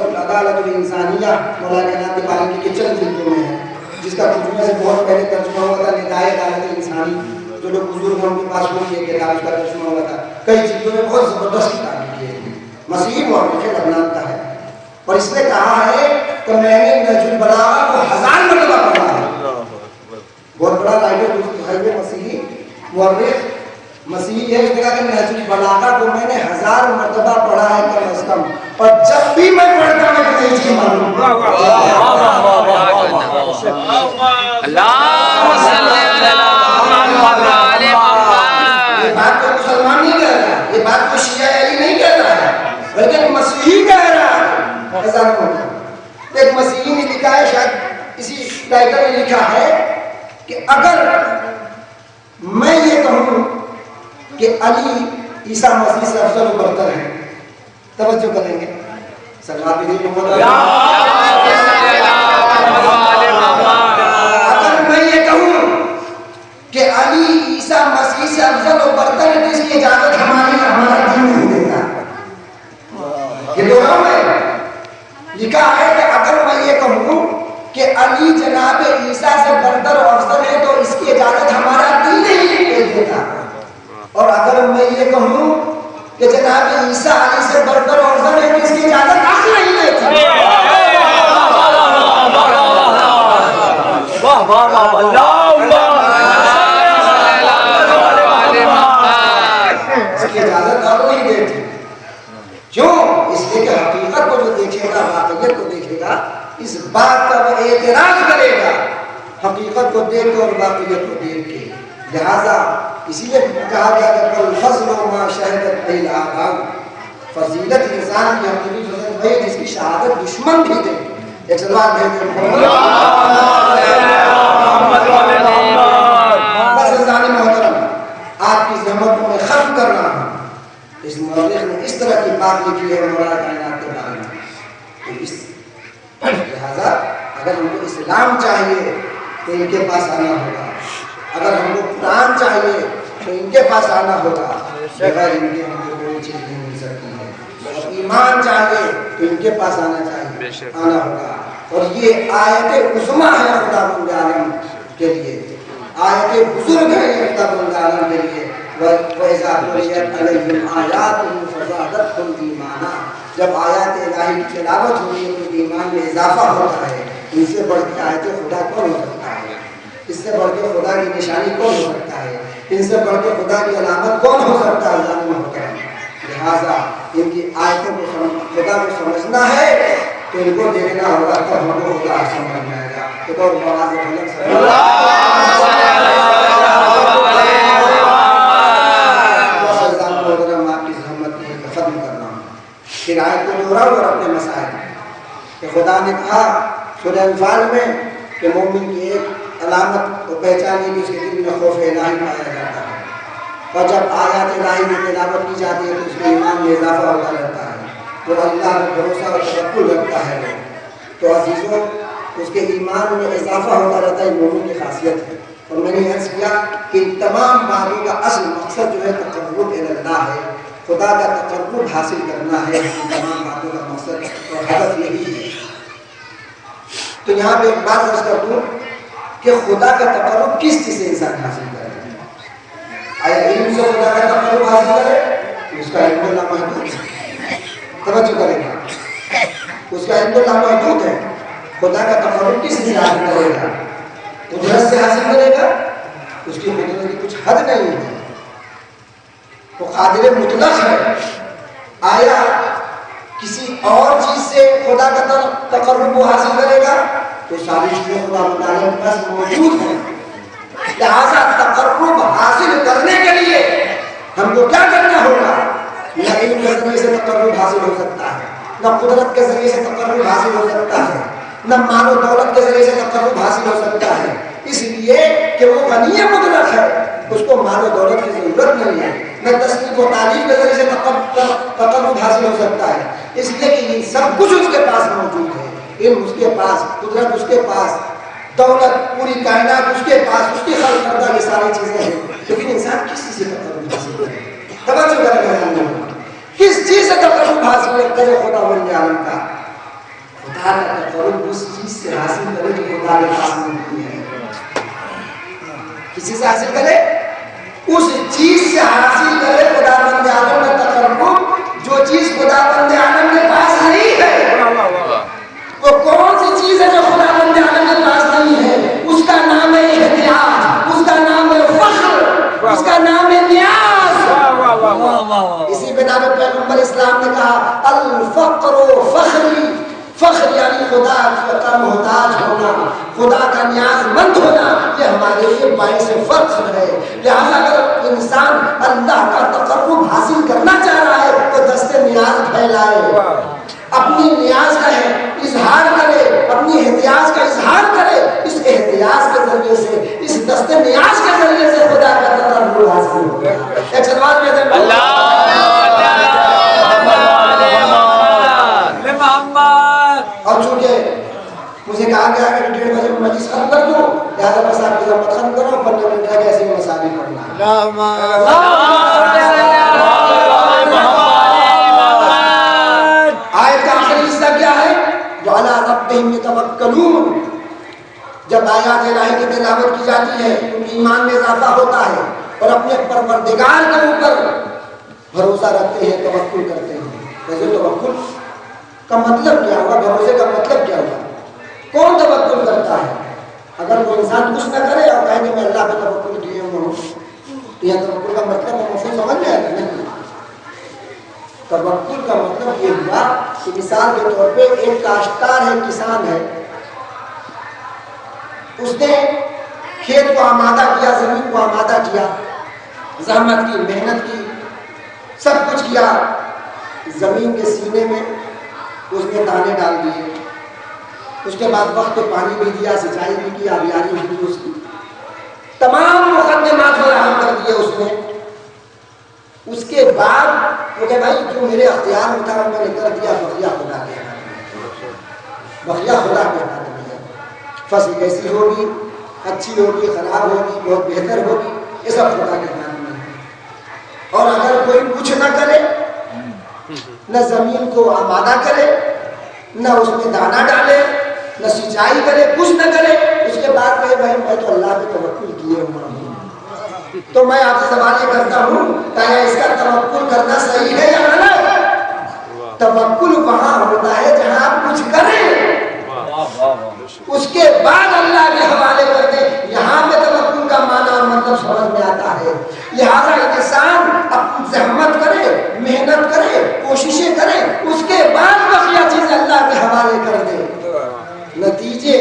العدالۃ الانسانیہ، مولانا عنایت پالکی کی چند جلدوں میں ہے، جس کا ترجمہ سے بہت پہلے ترجمہ ہوا تھا ندائے عدالت انسانی، جو لوگ بزرگ ان کے پاس وہ یہ کتاب اس کا ترجمہ ہوا تھا، کئی جلدوں میں بہت زبردست کتاب لکھی ہے، مسیحی مورخ لبنان کا ہے، اور اس نے کہا ہے کہ میں نے نہج البلاغہ کو 1000 مرتبہ پڑھا ہے۔ بہت بڑا رائٹر ہے مسیحی مورخ، مسیحی ہے، اس نے کہا کہ نہج البلاغہ کو میں نے 1000 مرتبہ پڑھا ہے کم از کم، اور جب بھی میں پڑھتا ہوں ایک نئی چیز معلوم یہ بات کو مسلمان نہیں کہہ رہا، یہ بات کو شیعہ علی نہیں کہہ رہا ہے، بلکہ مسیحی کہہ رہا ہے۔ ایک مسیحی نے لکھا ہے، شاید اسی رائٹر نے لکھا ہے کہ اگر میں یہ کہوں کہ علی عیسیٰ مسیح سے افضل و برتر ہے، توجہ کریں گے سلوات بھی اگر میں یہ کہوں کہ علی عیسیٰ مسیح سے افضل و برتر ہے تو اس کی اجازت ہمارا دین نہیں دیتا۔ یہ دونوں میں لکھا ہے کہ اگر میں یہ کہوں کہ علی جناب عیسیٰ سے برتر و افضل ہے تو اس کی اجازت ہمارا دین نہیں دیتا، اور اگر میں یہ کہوں کہ جناب عیسیٰ علی سے برتر و افضل ہے تو اس کی اجازت عقل نہیں دیتی۔ اس کی اجازت عقل نہیں دیتی، کیوں؟ اس لیے کہ حقیقت کو جو دیکھے گا، واقعیت کو دیکھے گا، اس بات کا وہ اعتراض کرے گا، حقیقت کو دیکھ اور واقعیت کو دیکھ کے۔ لہذا اسی لیے کہا گیا کہ الفضل ما شہدت به الاعداء، فضیلت انسان کی حقیقی فضیلت وہی جس کی شہادت دشمن بھی دے۔ ایک سلوات بھیجیں بس عزیزان محترم، آپ کی زحمت کو میں ختم کر رہا ہوں۔ اس مورخ نے اس طرح کی بات لکھی ہے مولانا کائنات کے بارے میں، تو اس لہذا اگر ہم کو اسلام چاہیے تو ان کے پاس آنا ہوگا، اگر ہم کو قرآن چاہیے تو ان کے پاس آنا ہوگا، بغیر ان کے ہم کو کوئی چیز نہیں مل سکتی ہے، اور ایمان چاہیے تو ان کے پاس آنا ہوگا، اور یہ آیت عظمیٰ ہے خدا بند عالم کے لیے، آیت بزرگ ہے یہ خدا بند عالم کے لیے۔ وَإِذَا تُلِيَتْ عَلَيْهِمْ آيَاتُهُ فَزَادَتْهُمْ إِيمَانًا، جب آیات الہی کی تلاوت ہوتی ہے تو ایمان میں اضافہ ہوتا ہے۔ ان سے بڑھ کے آیت خدا کون ہو سکتا ہے؟ اس سے بڑھ کے خدا کی نشانی کون ہو سکتا ہے؟ ان سے بڑھ کے خدا کی علامت کون ہو سکتا ہے؟ ظالم محترم، لہٰذا ان کی آیتوں کو خدا کو سمجھنا ہے تو ان کو دیکھنا ہوگا، تب ہم کو خدا سمجھ میں آئے گا۔ ایک اور بآواز بلند صلی اللہ ختم کرنا ہوں، پھر آیت کو دوہراؤں اور اپنے مسائل کہ خدا نے کہا سورہ انفال میں کہ مومن کی ایک علامت و پہچان ہے کہ اس کے دل میں خوف الہی پایا جاتا ہے، اور جب آیات الہی میں تلاوت کی جاتی ہے تو اس کے ایمان میں اضافہ ہوتا رہتا ہے، تو اللہ پر بھروسہ اور توکل رکھتا ہے وہ، تو عزیزوں اس کے ایمان میں اضافہ ہوتا رہتا ہے، مومن کی خاصیت ہے۔ اور میں نے عرض کیا کہ ان تمام باتوں کا اصل مقصد جو ہے تقرب اللہ ہے، خدا کا تقرب حاصل کرنا ہے، ان تمام باتوں کا مقصد اور ہدف یہی ہے۔ یہاں پہ ایک بات عرض کر دوں کہ خدا کا تقرب کس چیز سے انسان حاصل کرے؟ آیا علم سے خدا کا تقرب حاصل کرے؟ اس کا علم اللہ محدود ہے، توجہ کرے گا، اس کا علم اللہ محدود ہے۔ خدا کا تقرب کس سے حاصل کرے گا؟ قدرت سے حاصل کرے گا، اس کی قدرت کی کچھ حد نہیں ہے، وہ قادر مطلق ہے۔ آیا کسی اور چیز سے خدا کا تقرب وہ حاصل کرے گا؟ تو ساری چیزیں خدا مطالعہ کے پاس موجود ہیں۔ لہذا تقرب حاصل کرنے کے لیے ہم کو کیا کرنا ہوگا؟ نہ علم کے ذریعے سے تقرب حاصل ہو سکتا ہے، نہ قدرت کے ذریعے سے تقرب حاصل ہو سکتا ہے، نہ مال و دولت کے ذریعے سے تقرب حاصل ہو سکتا ہے، اس لیے کہ وہ غنی مطلق ہے، اس کو مال و دولت کی ضرورت نہیں ہے، نہ تصنیف و تعلیم کے ذریعے سے تقرب حاصل ہو سکتا ہے، اس لیے کہ یہ سب کچھ اس کے پاس موجود ہے۔ علم اس کے پاس، قدرت اس کے پاس، دولت پوری کائنات اس کے پاس، اس کی خلق کردہ یہ ساری چیزیں ہیں، لیکن انسان کس چیز سے تقرب حاصل کرے؟ توجہ کرے، کس چیز سے تقرب حاصل کرے؟ خدا بند عالم کا خدا کا تقرب اس چیز سے حاصل کرے جو خدا کے پاس نہیں ہے۔ کسی سے حاصل کرے؟ اس چیز سے حاصل کرے خدا بند عالم کا تقرب جو چیز خدا بند عالم کے پاس نہیں ہے۔ وہ کون سی چیز ہے جو خدا بند عالم کے پاس نہیں ہے؟ اس کا نام ہے احتیاط، اس کا نام ہے فخر، اس کا نام ہے نیاز۔ اسی بنا پہ پیغمبر اسلام نے کہا الفقر فخری، فخر یعنی خدا کا محتاج ہونا، خدا کا نیاز مند ہونا، یہ ہمارے لیے باعث فخر ہے۔ لہذا اگر انسان اللہ کا تقرب حاصل کرنا چاہ رہا ہے تو دست نیاز پھیلائے، اپنی نیاز کا اظہار کرے، اپنی احتیاج کا اظہار کرے، اس احتیاج کے ذریعے سے، اس دست نیاز کے ذریعے سے خدا کا تقرب حاصل ہوگا۔ ایک سلوات میں دیں اور چونکہ مجھے کہا گیا کہ 1:30 بجے میں مجلس ختم کر دوں، لہٰذا بس آپ کی زحمت ختم کرو، 15 منٹ رہ گئے، ایسے ہی مسائل پڑھنا۔ آیت کا آخری حصہ کیا ہے؟ وَعَلَىٰ رَبِّهِمْ يَتَوَكَّلُونَ۔ جب آیات الہی کی تلاوت کی جاتی ہے ان کی ایمان میں اضافہ ہوتا ہے اور اپنے پروردگار کے اوپر بھروسہ رکھتے ہیں، توکل کرتے ہیں۔ ویسے توکل کا مطلب کیا ہوا؟ بھروسے کا مطلب کیا ہوا؟ کون توکل کرتا ہے؟ اگر کوئی انسان کچھ نہ کرے اور کہے کہ میں اللہ پہ توکل کیے ہوں، تو یہ توکل کا مطلب مفہوم سمجھ میں آئے گا نہیں؟ توکل کا مطلب یہ ہوا کہ مثال کے طور پہ ایک کاشتکار ہے، کسان ہے، اس نے کھیت کو آمادہ کیا، زمین کو آمادہ کیا، زحمت کی، محنت کی، سب کچھ کیا، زمین کے سینے میں اس نے دانے ڈال دیے، اس کے بعد وقت پہ پانی بھی دیا، سچائی بھی کی، آبیاری بھی کی، اس کی تمام مقدمات فراہم کر دیے اس نے۔ اس کے بعد وہ کہ بھائی جو میرے اختیار میں تھا میں نے کر دیا، بقیہ خدا کے ہاتھ میں، بقیہ خدا کے ہاتھ میں ہے۔ فصل کیسی ہوگی، اچھی ہوگی، خراب ہوگی، بہت بہتر ہوگی، یہ سب خدا کے ہاتھ میں ہے۔ اور اگر کوئی کچھ نہ کرے، نہ زمین کو آمادہ کرے، نہ اس میں دانا ڈالے، نہ سچائی کرے، کچھ نہ کرے، اس کے بعد کہے بھائی میں تو اللہ پہ توکل کیے ہوا ہوں، تو میں آپ سے سوال یہ کرتا ہوں کہ اس کا توکل کرنا صحیح ہے یا غلط؟ توکل وہاں ہوتا ہے جہاں آپ کچھ کریں، اس کے بعد اللہ کے حوالے کر دیں، یہاں پہ توکل کا معنی اور مطلب سمجھ میں آتا ہے۔ لہٰذا انسان اپنی زحمت کرے، محنت کرے، کوششیں کرے، اس کے بعد بقیہ چیز اللہ کے حوالے کر دے۔ نتیجہ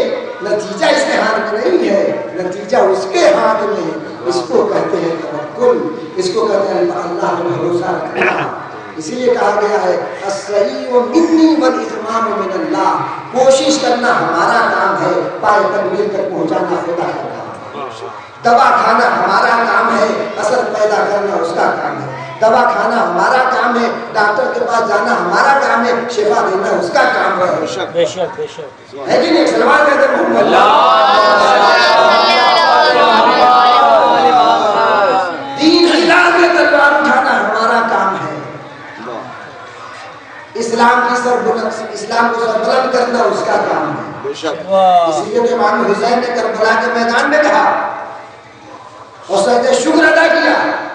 اس کے ہاتھ میں نہیں ہے، نتیجہ اس کے ہاتھ میں ہے۔ اس کو کہتے ہیں توکل، اس کو کہتے ہیں اللہ پر بھروسہ رکھنا۔ اسی لیے کہا گیا ہے السعی منی والاتمام من اللہ، کوشش کرنا ہمارا کام ہے، پائے تکمیل تک پہنچانا خدا کا کام ہے۔ دوا کھانا ہمارا کام ہے، اثر پیدا کرنا اس کا کام ہے۔ دوا کھانا ہمارا کام ہے، ڈاکٹر کے پاس جانا ہمارا کام ہے، شفا دینا اس کا کام ہے۔ بے شک بے شک ہے کہ نہیں؟ سلوات کہتے ہیں محمد دین کی راہ میں تلوار اٹھانا ہمارا کام ہے، اسلام اسلام کو سربلند کرنا اس کا کام ہے. اس لیے تو امام حسین نے کربلا کے میدان میں کہا اور سجدہ شکر ادا کیا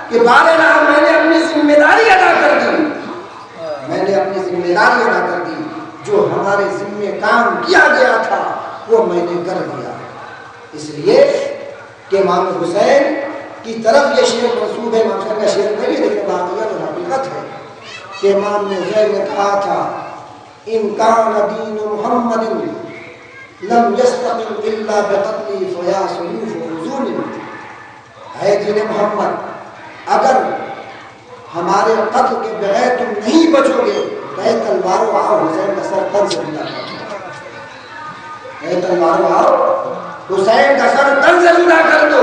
کہ بارہا میں نے اپنی ذمہ داری ادا کر دی، میں نے اپنی ذمہ داری ادا کر دی، جو ہمارے ذمہ کام کیا گیا تھا وہ میں نے کر دیا. اس لیے کہ امام حسین کی طرف یہ شعر منسوب ہے. امام حسین کا شعر نہیں ہے لیکن واقعہ تو حقیقت ہے کہ امام حسین نے کہا تھا ان کان دین محمد لم یستقم الا بقتل فیا سیوف حضور. ہے دین محمد اگر ہمارے قتل کے بغیر تم نہیں بچو گے تو اے تلواروں آؤ حسین کا سر تن سے جدا کر دو. اے تلواروں آؤ حسین کا سر تن سے جدا کر دو.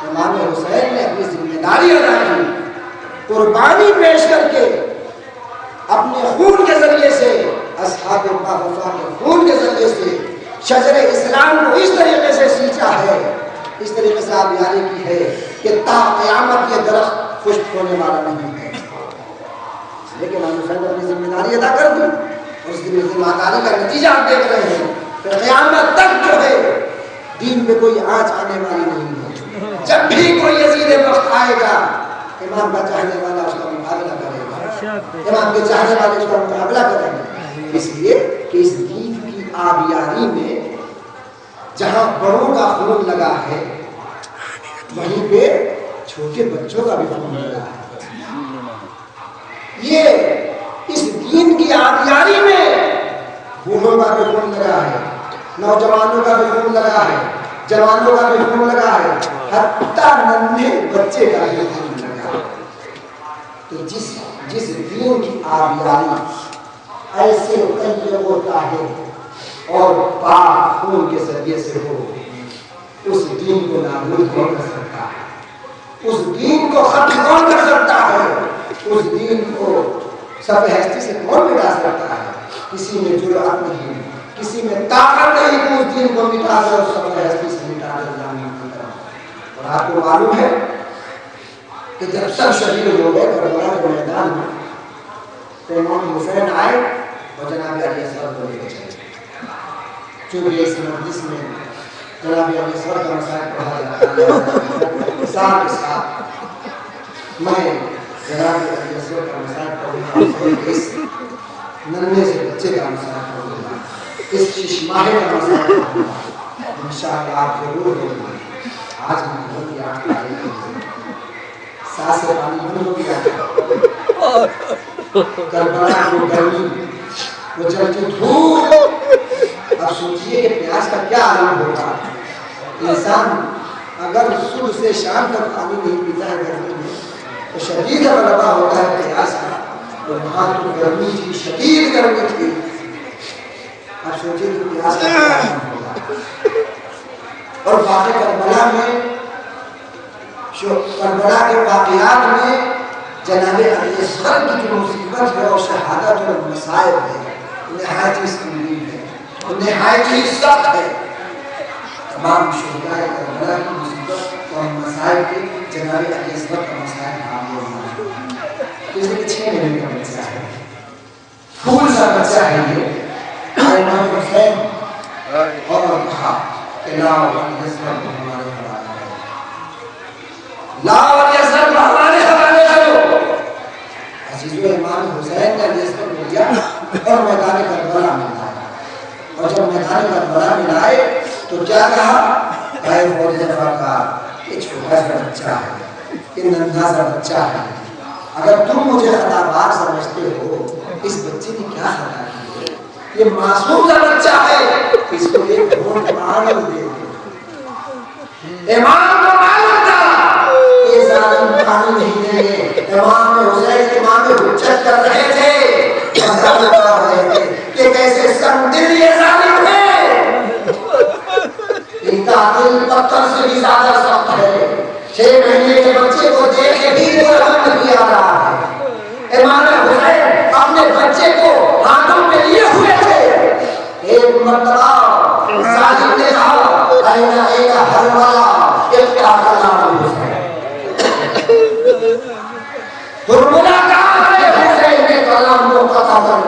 امام حسین نے اپنی ذمہ داری ادا کی، قربانی پیش کر کے اپنے خون کے ذریعے سے، اصحاب وفا کے خون کے ذریعے سے شجر اسلام کو اس طریقے سے سینچا ہے، اس طریقے سے آبیاری کی ہے کہ تا قیامت یہ درخت خشک ہونے والا نہیں ہے. لیکن امام حسین نے اپنی ذمہ داری ادا کر دی اور اس کی ذمہ داری کا نتیجہ آپ دیکھ رہے ہیں کہ قیامت تک جو ہے دین میں کوئی آنچ آنے والی نہیں ہے. جب بھی کوئی یزید وقت آئے گا امام کا چاہنے والا اس کا مقابلہ کرے گا، امام کے چاہنے والے اس کا مقابلہ کریں گے. اس لیے کہ اس دین کی آبیاری میں جہاں بڑوں کا خون لگا ہے وہیں پہ چھوٹے بچوں کا بھی خون لگا ہے. یہ اس دین کی آبیاری میں بوڑھوں کا بھی خون لگا ہے، نوجوانوں کا بھی خون لگا ہے، جوانوں کا بھی خون لگا ہے، حتیٰ ننھے بچے کا بھی خون لگا ہے. تو جس دین کی آبیاری ایسے طیب و طاہر اور پاک خون کے ذریعے سے ہو، اس دین کو نابود کون کر سکتا ہے؟ اس دین کو ختم کون کر سکتا ہے؟ اس دین کو سب ہستی سے کون مٹا سکتا ہے؟ کسی میں جرأت نہیں، کسی میں طاقت نہیں کہ اس دین کو مٹا کر سب ہستی سے مٹا کر جانا کی طرف. اور آپ کو معلوم ہے کہ جب سب شہید ہو گئے کربلا کے میدان میں تو امام حسین آئے اور جناب علی اصغر کو لے کے چلے. چونکہ اس مجلس میں جناب علی اصغر کا مسائل پڑھا جاتا ہے، ساتھ ساتھ میں جناب علی اصغر کا مسائل پڑھوں گا، اس ننھے سے بچے کا مسائل پڑھوں گا، اس ششماہے کا مسائل پڑھوں گا. انشاءاللہ آپ ضرور دیں گے. آج ہم بہت کی آنکھ آئی ہیں، سانس سے پانی بند ہو گیا. کربلا کو گرمی، وہ جلتی دھوپ. اب سوچئے کہ پیاس کا کیا عالم ہوگا. انسان اگر صبح سے شام تک پانی نہیں پیتا ہے گرمی میں تو شدید غلبہ ہوتا ہے پیاس کا. اور وہاں تو گرمی تھی، شدید گرمی تھی. اب سوچئے کہ پیاس کا کیا عالم ہوگا. اور واقع کربلا میں، کربلا کے واقعات میں جناب علی اصغر کی جو مصیبت ہے اور شہادت اور مصائب ہے نہایت ہی سنگین ہے، نہایت ہی سخت ہے. تمام شہداء کربلا کی مصیبت اور مصائب کے جناب علی اصغر کا مصائب حامی ہونا. اس لیے 6 مہینے کا بچہ ہے، پھول سا بچہ ہے یہ. امام حسین اور کہا کہ لاؤ علی اصغر کو ہمارے حوالے کرو، لاؤ علی اصغر کو ہمارے حوالے کرو. عزیزو امام حسین نے علی اصغر کو لیا اور میدان کربلا میں لایا. اور جب میدان کربلا میں لائے تو کیا کہا؟ اے فوج فقار، یہ چھوٹا سا بچہ ہے، یہ ننھا سا بچہ ہے. اگر تم مجھے خطا بار سمجھتے ہو، اس بچے نے کیا خطا کی ہے؟ یہ معصوم سا بچہ ہے، اس کو ایک گھونٹ پانی دے دو. امام کو معلوم تھا یہ ظالم پانی نہیں دیں گے. امام حسین امام حجت کر رہے تھے، ظالم کر رہے تھے کہ کیسے سمدل یہ ظالم ہے. ان کا دل پتھر سے بھی زیادہ سخت ہے. 6 مہینے کے بچے کو دیکھ کے بھی رحم نہیں آ رہا ہے. امام حسین اپنے بچے کو ہاتھوں میں لیے ہوئے تھے. ایک مرتبہ ظالم نے کہا اینا اینا حروالا افتاح اللہ حسین. حرملا کہا ہے حسین نے کلام کو قطع کر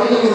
3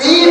3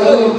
3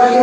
3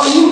3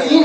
3